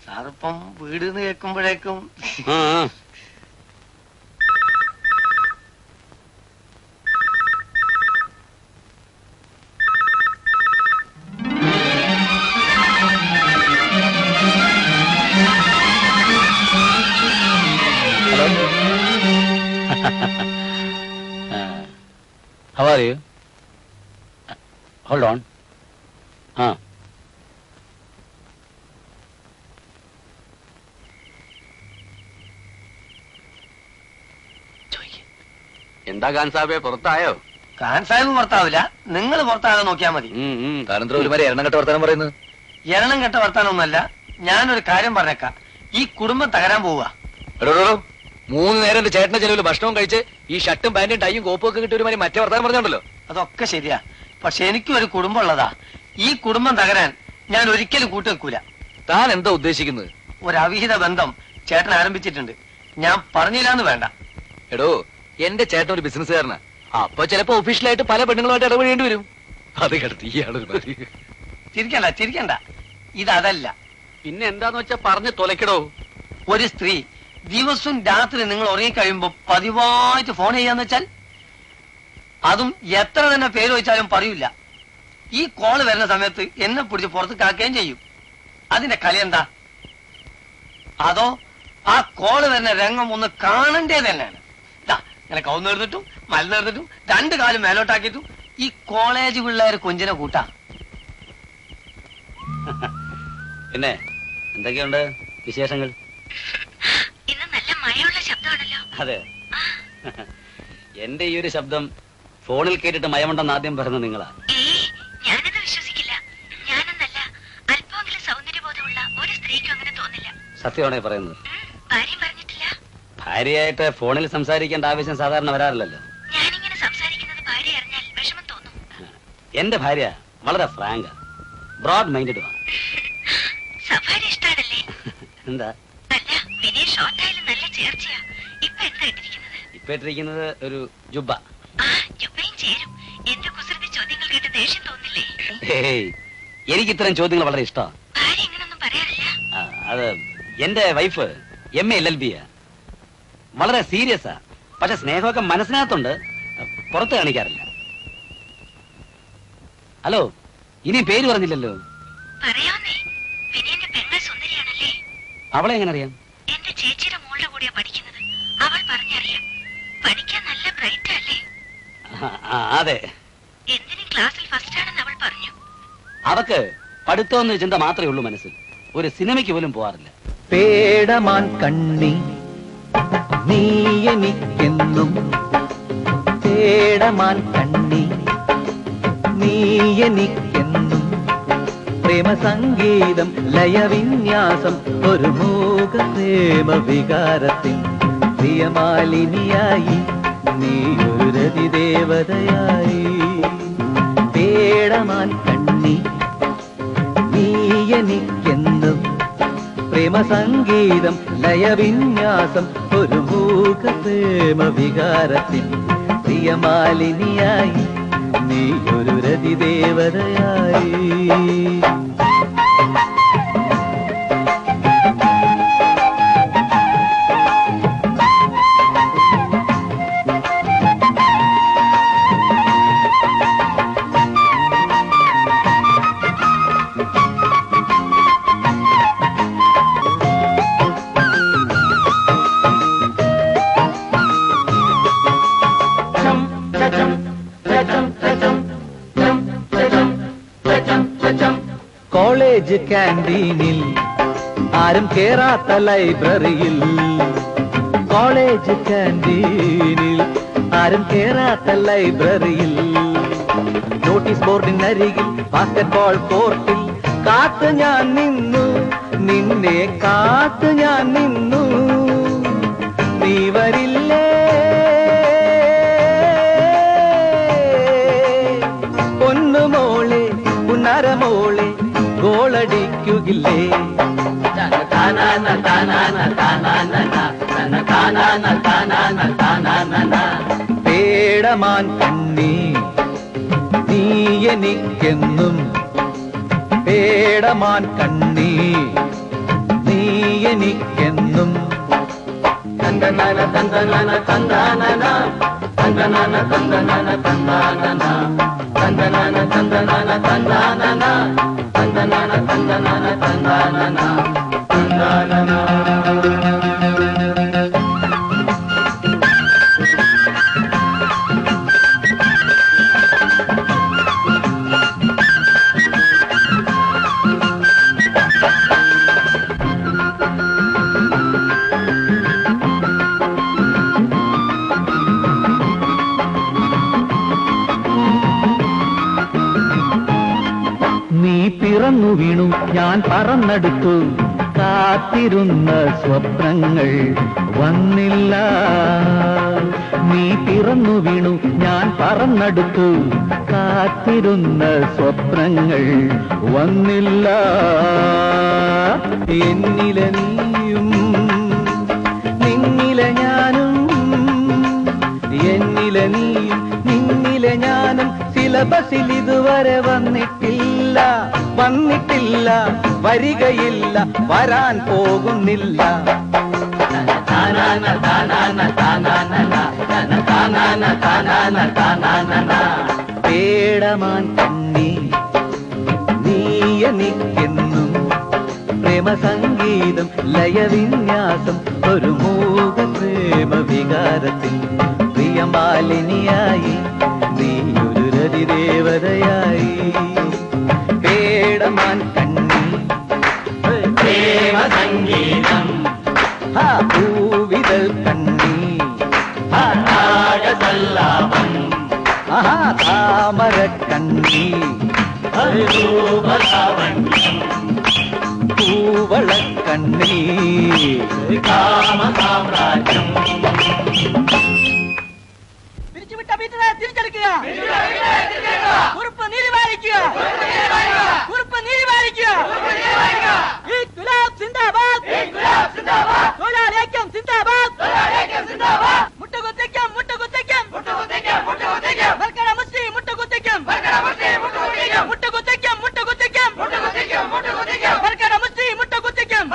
സാറിപ്പം വീട് കേൾക്കുമ്പോഴേക്കും How are you? Hold on. എന്താ ഖാൻ സാബേ, പുറത്തായോ? ഖാൻ സാഹിബ് പുറത്താവില്ല, നിങ്ങൾ പുറത്താകാതെ നോക്കിയാൽ മതി. താനെന്താ ഒരു മാതിരി എരണം കെട്ട വർത്താനം പറയുന്നത്? എരണം കെട്ട വർത്താനൊന്നുമല്ല, ഞാനൊരു കാര്യം പറഞ്ഞേക്കാം. ഈ കുടുംബം തകരാൻ പോവുക. 3 നേരം എന്റെ ചേട്ടന്റെ ചെലവിൽ ഭക്ഷണവും കഴിച്ച് ഈ ഷർട്ടും പാന്റും ടൈയും കോപ്പും ഒക്കെ കിട്ടിയ ഒരു മാതിരി മറ്റേ വർത്താനം പറഞ്ഞോണ്ടല്ലോ. അതൊക്കെ ശരിയാ, പക്ഷെ എനിക്കും ഒരു കുടുംബം ഉള്ളതാ. ഈ കുടുംബം തകരാൻ ഞാൻ ഒരിക്കലും കൂട്ടുവെക്കൂല. താൻ എന്താ ഉദ്ദേശിക്കുന്നത്? ഒരു അവിഹിത ബന്ധം ചേട്ടൻ ആരംഭിച്ചിട്ടുണ്ട്. ഞാൻ പറഞ്ഞില്ലാന്ന് വേണ്ട. എടോ, എന്റെ ചേട്ടൻ ഒരു ബിസിനസ്സുകാരനാ. അപ്പൊ ചിലപ്പോ ഒഫീഷ്യലായിട്ട് പല പെണ്ണുങ്ങളുമായിട്ട് ഇടപെടേണ്ടി വരും. അത് കിടത്തി ഇയാളൊരു മതി. ചിരിക്കണ്ട, ഇതല്ല. പിന്നെ എന്താന്ന് വെച്ചാ പറഞ്ഞ് തൊലക്കടോ. ഒരു സ്ത്രീ ദിവസവും രാത്രി നിങ്ങൾ ഉറങ്ങിക്കഴിയുമ്പോ പതിവായിട്ട് ഫോൺ ചെയ്യാന്ന് വെച്ചാൽ, അതും എത്ര തന്നെ പേര് വെച്ചാലും പറയൂല. ഈ കോള് വരുന്ന സമയത്ത് എന്നെ പിടിച്ച് പുറത്ത് കാക്കുകയും ചെയ്യും. അതിന്റെ കളി എന്താ? അതോ ആ കോള് വരുന്ന രംഗം ഒന്ന് കാണണ്ടേ തന്നെയാണ്. ഇങ്ങനെ കൗന്നെടുത്തിട്ടും മലന്നെടുത്തിട്ടും 2 കാലും മേലോട്ടാക്കിയിട്ടും ഈ കോളേജ് പിള്ളേർ കൊഞ്ചിനെ കൂട്ടാ. പിന്നെ എന്തൊക്കെയുണ്ട് വിശേഷങ്ങൾ? ഇന്ന് നല്ല മഴയുള്ള ശബ്ദമാണല്ലോ. അതെ, എന്റെ ഈ ഒരു ശബ്ദം ഫോണിൽ കേട്ടിട്ട് മയമുണ്ടെന്ന് ആദ്യം പറഞ്ഞത് നിങ്ങളാ. ഞാനത് വിശ്വസിക്കില്ല. ഞാനെന്നല്ല, അല്പമെങ്കിലും സൗന്ദര്യബോധമുള്ള ഒരു സ്ത്രീക്കും അങ്ങനെ തോന്നില്ല. സത്യമാണേ പറയുന്നത്? ഭാര്യ പറഞ്ഞിട്ടില്ല. ഭാര്യയായിട്ട് ഫോണിൽ സംസാരിക്കേണ്ട ആവശ്യം സാധാരണ വരാറില്ലല്ലോ. ഞാനിങ്ങനെ സംസാരിക്കുന്നത് ഭാര്യ അറിഞ്ഞാൽ വിഷമം തോന്നും. എന്റെ ഭാര്യ വളരെ ഫ്രാങ്ക, ബ്രോഡ് മൈൻഡഡ്. സഫാരി ഇഷ്ടാണല്ലേ? എന്താ? അല്ല, വിനയ ഷോർട്ടായാലും നല്ല ചേർച്ചയാ. ഇപ്പൊ എന്താ ഇട്ടിരിക്കുന്നത്? ഇപ്പൊ ഇട്ടിരിക്കുന്നത് ഒരു ജുബ്ബ. ജുബ്ബയും ചേരും. എന്റെ കുസൃതി ചോദ്യങ്ങൾ കേട്ട് ദേഷ്യം തോന്നില്ലേ? എനിക്ക് ഇത്തരം ചോദ്യങ്ങൾ വളരെ ഇഷ്ടമാണ്. ഭാര്യ ഇങ്ങനൊന്നും പറയാറില്ല. അത് എന്റെ വൈഫ് MA LLB വളരെ സീരിയസാ. പക്ഷെ സ്നേഹമൊക്കെ മനസ്സിനകത്തുണ്ട്, പുറത്ത് കാണിക്കാറില്ല. ഹലോ, ഇനി പേര് പറഞ്ഞില്ലല്ലോ. പറയാന്നേ, വിനയന്റെ പെങ്ങൾ സുന്ദരിയാണല്ലേ? അവളെ എങ്ങനെ അറിയാം? എന്റെ ചേച്ചിയുടെ മോളുടെ കൂടെയാ പഠിക്കുന്നത്. അവൾ പറഞ്ഞറിയാം. പഠിക്കാൻ നല്ല ബ്രൈറ്റ് അല്ലേ? അതെ. എന്തിനും ക്ലാസ്സിൽ ഫസ്റ്റ് ആണെന്ന് അവൾ പറഞ്ഞു. അവക്ക് പഠിത്തമെന്ന് ചിന്ത മാത്രമേ ഉള്ളൂ മനസ്സിൽ. ഒരു സിനിമയ്ക്ക് പോലും പോവാറില്ല. പേടമാൻ കണ്ണി നീ എനിക്കെന്നും, പേടമാൻ കണ്ണി നീ എനിക്കെന്നും, പ്രേമ സംഗീതം ലയവിന്യാസം ഒരു മൂക പ്രേമ വികാരത്തിൻ പ്രിയമാലിനിയായി നീ ഒരു രതിദേവതയായി. പേടമാൻ കണ്ണി നീ എനിക്കെന്നും, പ്രേമ സംഗീതം ലയവിന്യാസം ഒരു മൂക പ്രേമ വികാരത്തിൻ പ്രിയമാലിനിയായി നീ ഒരു രതിദേവതയായി. കോളേജ് ക്യാൻറ്റീനിൽ ആരും കേറാത്ത ലൈബ്രറിയിൽ, കോളേജ് ക്യാൻറ്റീനിൽ ആരും കേറാത്ത ലൈബ്രറിയിൽ, നോട്ടീസ് ബോർഡിനരികിൽ ബാസ്കറ്റ്ബോൾ കോർട്ടിൽ കാത്ത് ഞാൻ നിന്നു, നിന്നെ കാത്ത് ഞാൻ നിന്നു, നീ വരില്ലേ പൊന്നുമോളെ പുന്നരമോളെ ഗോളടിക്കുകില്ലേ? പേടമാൻ കണ്ണി നീ എനിക്കെന്നും, പേടമാൻ കണ്ണീ നീ എനിക്കെന്നും തന്തനാന തന്തനാന തന്താനന തന്തനാന തന്തനാന തന്താനന തന്തനാന തന്തനാന തന്താനന തന്തനാന തന്തനാന തന്താനന തന്താനന. നീ പിറന്നു വീണു ഞാൻ പറന്നെടുത്തു കാത്തിരുന്ന സ്വപ്നങ്ങൾ വന്നില്ല. നീ പിറന്നു വീണു ഞാൻ പറന്നെടുത്തു കാത്തിരുന്ന സ്വപ്നങ്ങൾ വന്നില്ല. എന്നിലെ നീയും നിന്നിലെ ഞാനും എന്നിലെ നീയും നിന്നിലെ ഞാനും സിലബസിൽ ഇതുവരെ വന്നിട്ടില്ല വന്നിട്ടില്ല വരികയില്ല വരാൻ പോകുന്നില്ല. പേടമാൻ കണ്ണീ നീ എനിക്കെന്നും പ്രേമസംഗീതം ലയവിന്യാസം ഒരു മൂക പ്രേമ വികാരത്തിൽ പ്രിയമാലിനിയായി നീ ഒരു രതിദേവതയായി. പേടമാൻ കണ്ണീ പ്രേമസംഗീതം പൂവിതൾ കണ്ണീ നാഗസല്ലാപം താമര കണ്ണീ പൂവള കണ്ണീ കാമ സാമ്രാജ്യം. പിരിച്ചുവിട്ട വീട്ടിനെ തിരിച്ചെടുക്കുക. കുറുപ്പ് നീതി പാലിക്കുക. കുറുപ്പ് നീതി പാലിക്കുക. ഇൻക്വിലാബ് സിന്ദാബാദ്. തൊഴിലാളി ഐക്യം സിന്ദാബാദ്. മുട്ടുകുത്തിക്കും മുട്ടുകുത്തിക്കും വർക്കട മുസ്ലിം മുട്ടുകുത്തിക്കും മുട്ടുകുത്തിക്കും മുട്ടുകുത്തിക്കും വർക്കട മുസ്ലിം മുട്ടുകുത്തിക്കും.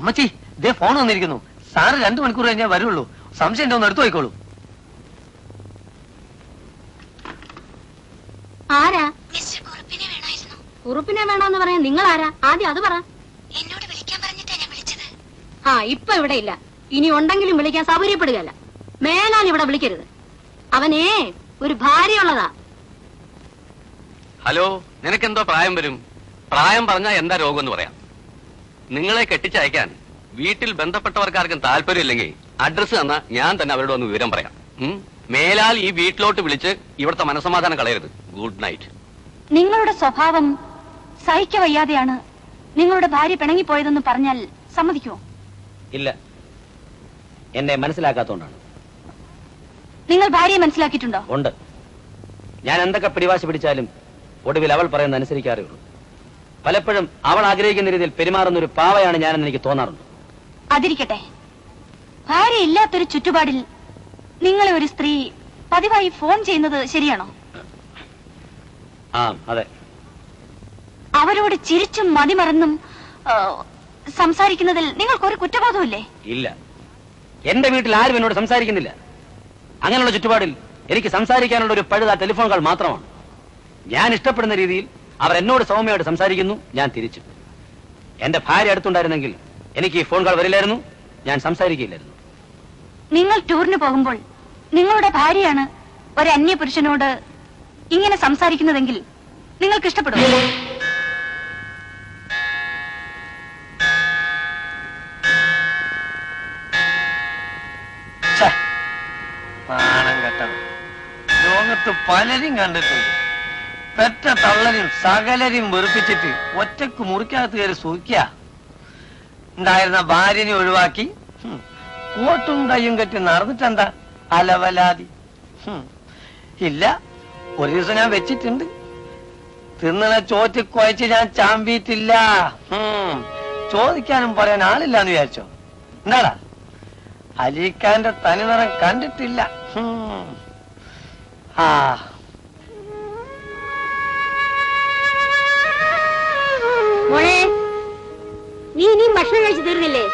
അമ്മച്ചി ദേ ഫോൺ വന്നിരിക്കുന്നു. സാറ് 2 മണിക്കൂർ കഴിഞ്ഞാൽ വരുള്ളൂ. സംശയം ഉണ്ടോ ഒന്ന് എടുത്തു പോയിക്കോളൂ. ആരാ? മിസ്റ്റർ കുറുപ്പിനെ വേണമായിരുന്നു. കുറുപ്പിനെ വേണമെന്ന് പറയാൻ നിങ്ങൾ ആരാ? ആദ്യം അത് പറ. എന്നോട് വിളിക്കാൻ പറഞ്ഞിട്ടാ ഞാൻ വിളിച്ചത്. ഇപ്പൊ ഇവിടെ ഇല്ല. ഇനി ഉണ്ടെങ്കിലും വിളിക്കാൻ സൗകര്യപ്പെടുകയല്ല. മേലാൽ ഇവിടെ വിളിക്കരുത്. അവനേ ഒരു ഭാര്യയുള്ളതാ. ഹലോ, നിനക്കെന്തോ പ്രായം വരും? പ്രായം പറഞ്ഞാൽ എന്താ രോഗം എന്ന് പറയാം. നിങ്ങളെ കെട്ടിച്ചയക്കാൻ വീട്ടിൽ ബന്ധപ്പെട്ടവർക്കാർക്കും താല്പര്യമില്ലെങ്കിൽ അഡ്രസ് തന്നാ ഞാൻ തന്നെ അവരോട് ഒന്ന് വിവരം പറയാം. മേലാൽ ഈ വീട്ടിലോട്ട് വിളിച്ച് ഇവിടുത്തെ മനസ്സമാധാനം കളയരുത്. Good night. നിങ്ങളുടെ സ്വഭാവം സഹിക്ക വയ്യാതെയാണ് നിങ്ങളുടെ ഭാര്യ പിണങ്ങിപ്പോയതെന്ന് പറഞ്ഞാൽ സമ്മതിക്കുമോ? ഇല്ല, എന്നെ മനസ്സിലാക്കാത്തോണ്ടാണ്. നിങ്ങൾ ഭാര്യയെ മനസ്സിലാക്കിയിട്ടുണ്ടോ? ഉണ്ട്. ഞാൻ എന്തൊക്കെ പിടിവാശി പിടിച്ചാലും ഒടുവിൽ അവൾ പറയുന്നത് അനുസരിക്കാറേ ഉള്ളൂ. പലപ്പോഴും അവൾ ആഗ്രഹിക്കുന്ന രീതിയിൽ പെരുമാറുന്ന ഒരു പാവയാണ് ഞാനെന്ന് എനിക്ക് തോന്നാറുണ്ട്. അതിരിക്കട്ടെ, ഭാര്യ ഇല്ലാത്തൊരു ചുറ്റുപാടിൽ നിങ്ങളെ ഒരു സ്ത്രീ പതിവായി ഫോൺ ചെയ്യുന്നത് ശരിയാണോ? അതെ. അവരോട് ചിരിച്ചും മതിമറന്നും സംസാരിക്കുന്നതിൽ നിങ്ങൾക്കൊരു കുറ്റബോധമില്ലേ? ഇല്ല, എന്റെ വീട്ടിൽ ആരും എന്നോട് സംസാരിക്കുന്നില്ല. അങ്ങനെയുള്ള ചുറ്റുപാടിൽ എനിക്ക് സംസാരിക്കാനുള്ള ഒരു പഴുത ടെലിഫോൺ കോൾ മാത്രമാണ്. ഞാൻ ഇഷ്ടപ്പെടുന്ന രീതിയിൽ അവർ എന്നോട് സൗമ്യമായിട്ട് സംസാരിക്കുന്നു, ഞാൻ തിരിച്ചു. എന്റെ ഭാര്യ അടുത്തുണ്ടായിരുന്നെങ്കിൽ എനിക്ക് ഈ ഫോൺ കോൾ വരില്ലായിരുന്നു, ഞാൻ സംസാരിക്കില്ലായിരുന്നു. നിങ്ങൾ ടൂറിന് പോകുമ്പോൾ നിങ്ങളുടെ ഭാര്യയാണ് ഒരു അന്യ പുരുഷനോട് ഇങ്ങനെ സംസാരിക്കുന്നതെങ്കിൽ നിങ്ങൾക്ക് ഇഷ്ടപ്പെടുമോ? പലരും കണ്ടിട്ടുണ്ട്. പെറ്റ തള്ളരും സകലരും വെറുപ്പിച്ചിട്ട് ഒറ്റക്ക് മുറിക്കകത്ത് കയറി സൂക്ക ഉണ്ടായിരുന്ന ഭാര്യനെ ഒഴിവാക്കി കോട്ടും കയ്യും കെട്ടി നടന്നിട്ടെന്താ അലവലാതി. ഇല്ല, ഒരു ദിവസം ഞാൻ വെച്ചിട്ടുണ്ട്. തിന്നണ ചോറ്റ് കുഴച്ച് ഞാൻ ചാമ്പിയിട്ടില്ല. ചോദിക്കാനും പറയാൻ ആളില്ലാന്ന് വിചാരിച്ചോ? എന്താടാ, അലീഖാന്റെ തനിനിറം കണ്ടിട്ടില്ല. ആ മോളെ, നീ ഇനിയും ഭക്ഷണം കഴിച്ചു തീർന്നില്ലേ?